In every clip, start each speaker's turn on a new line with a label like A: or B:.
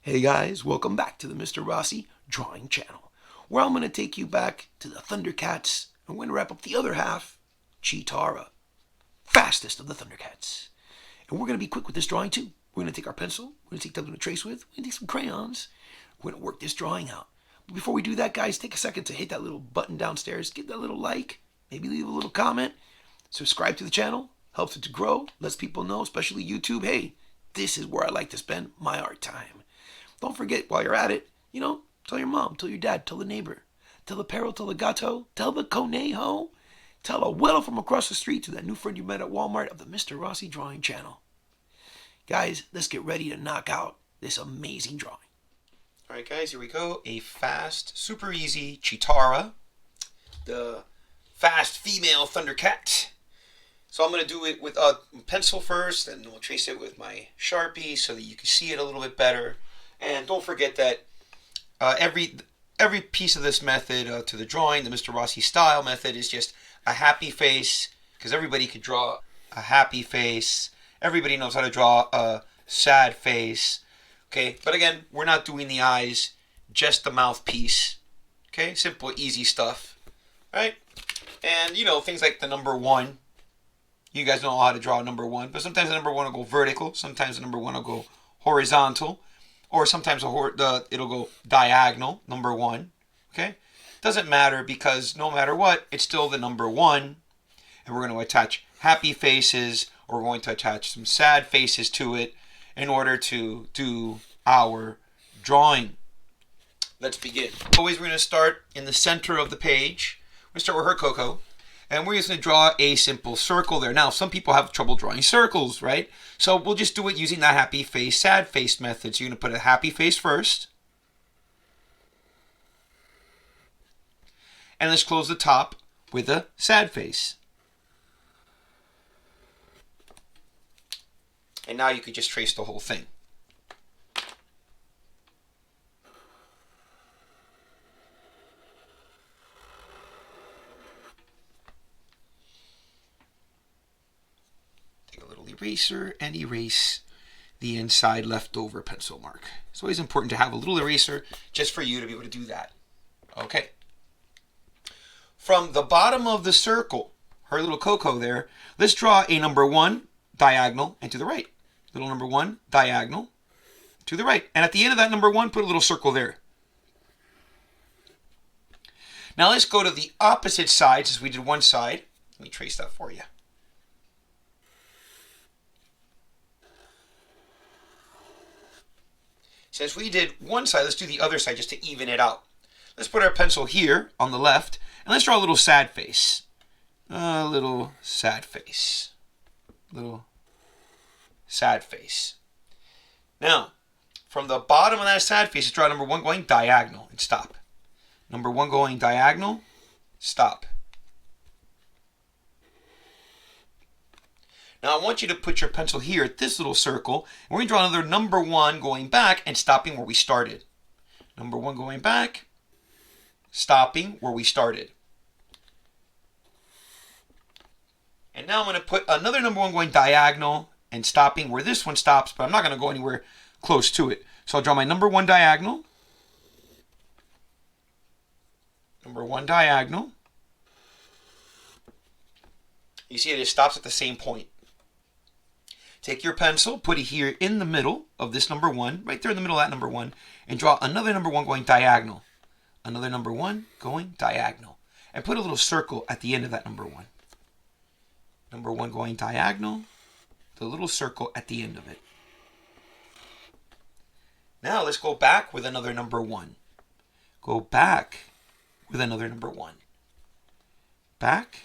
A: Hey guys, welcome back to the MrRossi Drawing Channel, where I'm going to take you back to the Thundercats, and we're going to wrap up the other half, Cheetara, fastest of the Thundercats. And we're going to be quick with this drawing too. We're going to take our pencil, we're going to take something to trace with, we're going to take some crayons, we're going to work this drawing out. But before we do that, guys, take a second to hit that little button downstairs, give that little like, maybe leave a little comment, subscribe to the channel, helps it to grow, lets people know, especially YouTube, hey, this is where I like to spend my art time. Don't forget, while you're at it, tell your mom, tell your dad, tell the neighbor, tell the perro, tell the gato, tell the conejo, tell a widow from across the street to that new friend you met at Walmart of the MrRossi Drawing Channel. Guys, let's get ready to knock out this amazing drawing.
B: All right, guys, here we go. A fast, super easy Cheetara, the fast female Thundercat. So I'm going to do it with a pencil first, and we'll trace it with my Sharpie so that you can see it a little bit better. And don't forget that every piece of this method to the drawing, the MrRossi style method, is just a happy face, because everybody could draw a happy face. Everybody knows how to draw a sad face. Okay, but again, we're not doing the eyes, just the mouthpiece. Okay, simple, easy stuff, right? And things like the number one. You guys know how to draw a number one, but sometimes the number one will go vertical, sometimes the number one will go horizontal, or sometimes it'll go diagonal, number one. Okay, doesn't matter, because no matter what, it's still the number one, and we're going to attach happy faces, or we're going to attach some sad faces to it in order to do our drawing. Let's begin. Always, we're going to start in the center of the page. We're going to start with her Coco. And we're just going to draw a simple circle there. Now, some people have trouble drawing circles, right? So we'll just do it using that happy face, sad face method. So you're going to put a happy face first. And let's close the top with a sad face. And now you could just trace the whole thing. Eraser and erase the inside leftover pencil mark. It's always important to have a little eraser just for you to be able to do that. Okay. From the bottom of the circle, her little Coco there, let's draw a number one diagonal and to the right. Little number one diagonal to the right. And at the end of that number one, put a little circle there. Now let's go to the opposite side, since we did one side. Let me trace that for you. Since we did one side, let's do the other side just to even it out. Let's put our pencil here on the left, and let's draw a little sad face. A little sad face. Little sad face. Now, from the bottom of that sad face, let's draw number one going diagonal and stop. Number one going diagonal, stop. Now I want you to put your pencil here at this little circle, and we're going to draw another number one going back and stopping where we started. Number one going back, stopping where we started. And now I'm going to put another number one going diagonal and stopping where this one stops, but I'm not going to go anywhere close to it. So I'll draw my number one diagonal. Number one diagonal. You see it stops at the same point. Take your pencil, put it here in the middle of this number one, right there in the middle of that number one, and draw another number one going diagonal. Another number one going diagonal. And put a little circle at the end of that number one. Number one going diagonal, the little circle at the end of it. Now let's go back with another number one. Go back with another number one. Back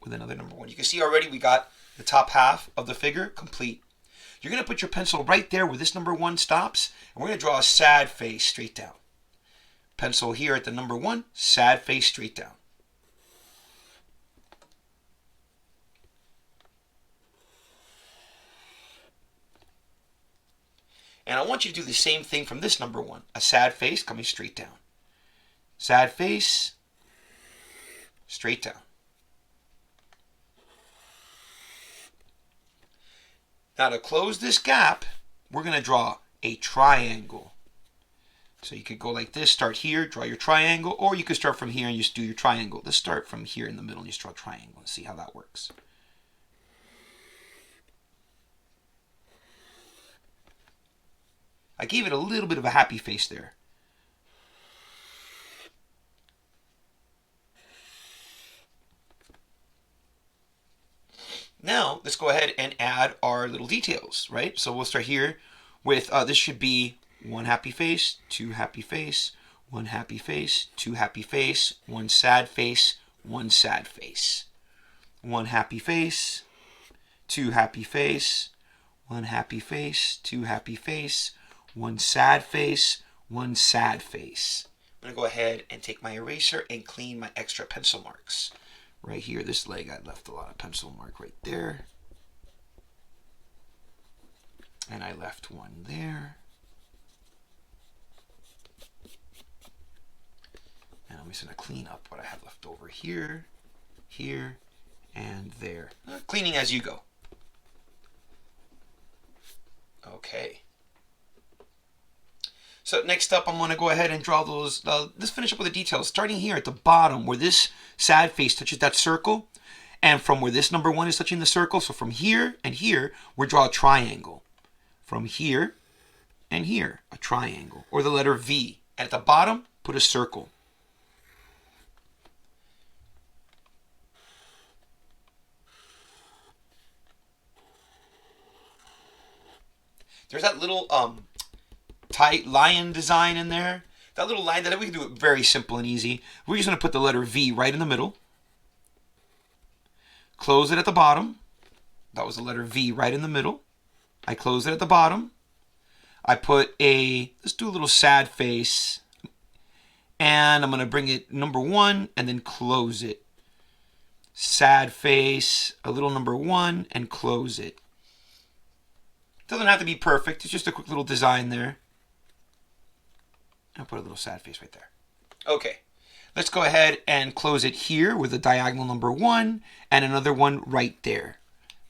B: with another number one. You can see already we got the top half of the figure complete. You're going to put your pencil right there where this number one stops, and we're going to draw a sad face straight down. Pencil here at the number one, sad face straight down. And I want you to do the same thing from this number one, a sad face coming straight down. Sad face, straight down. Now to close this gap, we're going to draw a triangle. So you could go like this, start here, draw your triangle, or you could start from here and just do your triangle. Let's start from here in the middle and just draw a triangle and see how that works. I gave it a little bit of a happy face there. Now, let's go ahead and add our little details, right? So we'll start here with, this should be one happy face, two happy face, one happy face, two happy face, one sad face, one sad face. One happy face, two happy face, one happy face, two happy face, one sad face, one sad face. I'm going to go ahead and take my eraser and clean my extra pencil marks. Right here, this leg, I left a lot of pencil mark right there. And I left one there. And I'm just going to clean up what I have left over here, here, and there. Cleaning as you go. Okay. So next up, I'm going to go ahead and draw those. Let's finish up with the details. Starting here at the bottom where this sad face touches that circle. And from where this number 1 is touching the circle. So from here and here, we'll draw a triangle. From here and here, a triangle. Or the letter V. And at the bottom, put a circle. There's that little tight lion design in there. That little line, that we can do it very simple and easy. We're just going to put the letter V right in the middle. Close it at the bottom. That was the letter V right in the middle. I close it at the bottom. I put let's do a little sad face. And I'm going to bring it number 1 and then close it. Sad face, a little number 1 and close it. Doesn't have to be perfect. It's just a quick little design there. I'll put a little sad face right there. Okay. Let's go ahead and close it here with a diagonal number 1 and another one right there.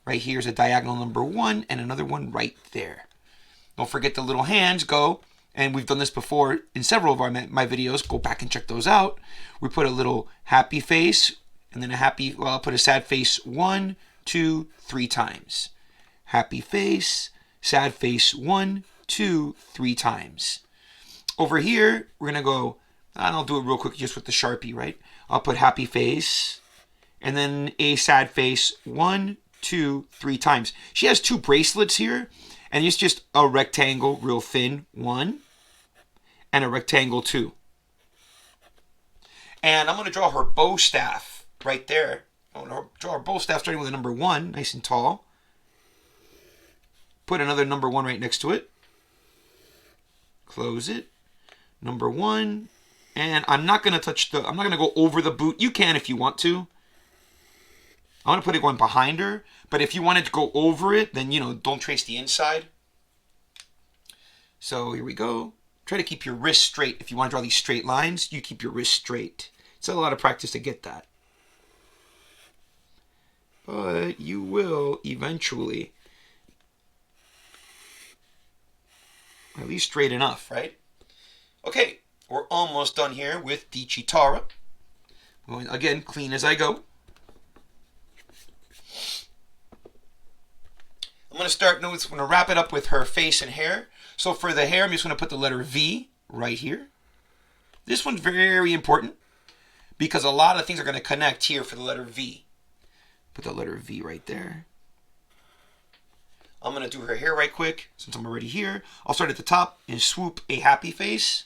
B: Right here is a diagonal number 1 and another one right there. Don't forget the little hands go, and we've done this before in several of my videos. Go back and check those out. We put a little happy face and then I'll put a sad face 1, 2, 3 times. Happy face, sad face 1, 2, 3 times. Over here, we're going to go, and I'll do it real quick just with the Sharpie, right? I'll put happy face, and then a sad face 1, 2, 3 times. She has 2 bracelets here, and it's just a rectangle, real thin, 1, and a rectangle 2. And I'm going to draw her bow staff right there. I'm going to draw her bow staff starting with a number 1, nice and tall. Put another number 1 right next to it. Close it. Number 1. And I'm not going to go over the boot. You can if you want to. I want to put it going behind her. But if you wanted to go over it, then, don't trace the inside. So here we go. Try to keep your wrist straight. If you want to draw these straight lines, you keep your wrist straight. It's a lot of practice to get that. But you will eventually. At least straight enough, right? Okay, we're almost done here with the Cheetara. Again, clean as I go. I'm going to start, I'm going to wrap it up with her face and hair. So for the hair, I'm just going to put the letter V right here. This one's very important because a lot of things are going to connect here for the letter V. Put the letter V right there. I'm going to do her hair right quick since I'm already here. I'll start at the top and swoop a happy face.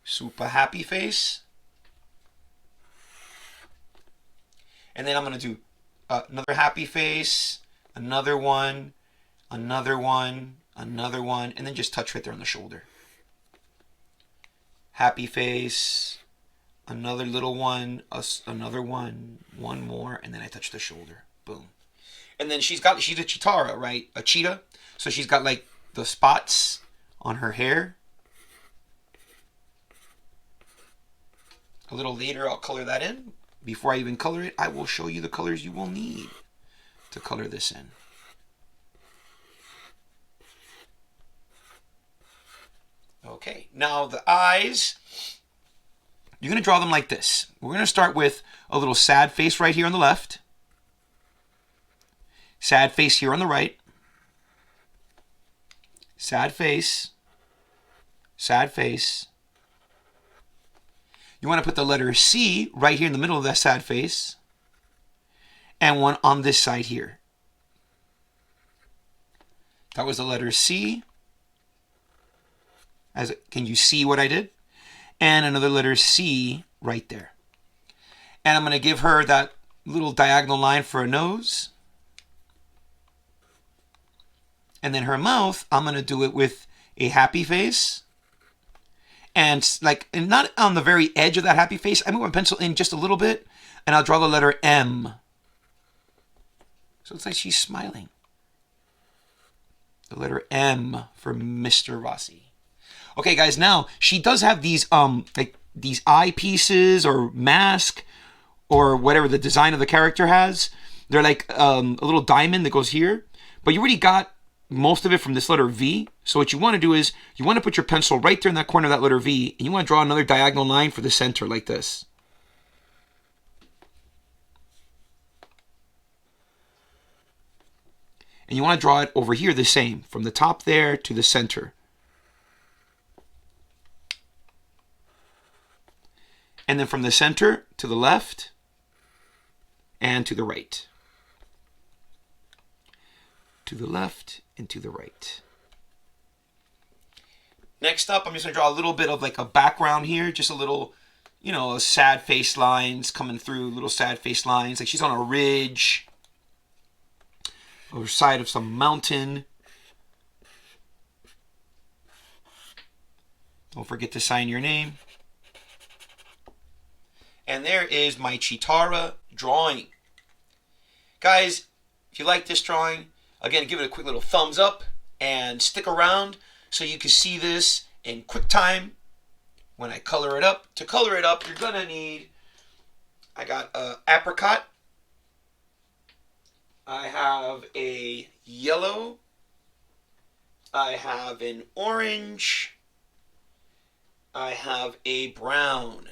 B: Swoop a happy face. And then I'm going to do another happy face, another one, another one, another one, and then just touch right there on the shoulder. Happy face, another little one, another one more, and then I touch the shoulder. Boom. And then she's a Cheetara, right? A cheetah. So she's got like the spots on her hair. A little later, I'll color that in. Before I even color it, I will show you the colors you will need to color this in. Okay, now the eyes, you're going to draw them like this. We're going to start with a little sad face right here on the left. Sad face here on the right. Sad face. Sad face. You want to put the letter C right here in the middle of that sad face. And one on this side here. That was the letter C. Can you see what I did? And another letter C right there. And I'm going to give her that little diagonal line for a nose. And then her mouth, I'm going to do it with a happy face. And not on the very edge of that happy face. I move my pencil in just a little bit. And I'll draw the letter M. So it's like she's smiling. The letter M for Mr. Rossi. Okay, guys, now she does have these these eye pieces or mask or whatever the design of the character has. They're like a little diamond that goes here. But you already got most of it from this letter V. So what you want to do is you want to put your pencil right there in that corner of that letter V, and you want to draw another diagonal line for the center like this. And you want to draw it over here the same, from the top there to the center. And then from the center to the left and to the right. To the left and to the right. Next up, I'm just going to draw a little bit of like a background here. Just a little, sad face lines coming through. Little sad face lines. Like she's on a ridge. Or side of some mountain. Don't forget to sign your name. And there is my Cheetara drawing. Guys, if you like this drawing, again, give it a quick little thumbs up and stick around so you can see this in quick time when I color it up. To color it up, you're going to need, I got an apricot. I have a yellow. I have an orange. I have a brown.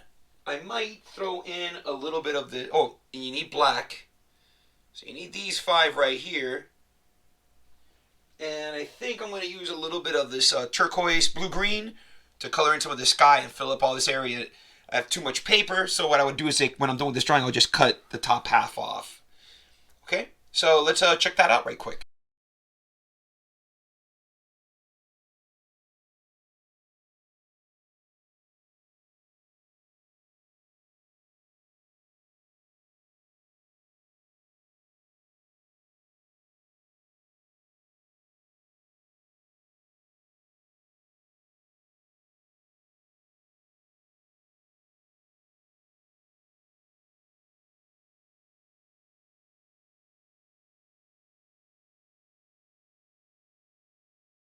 B: I might throw in a little bit of the, and you need black. So you need these 5 right here. And I think I'm going to use a little bit of this turquoise blue-green to color in some of the sky and fill up all this area. I have too much paper, so what I would do is when I'm done with this drawing, I'll just cut the top half off. Okay, so let's check that out right quick.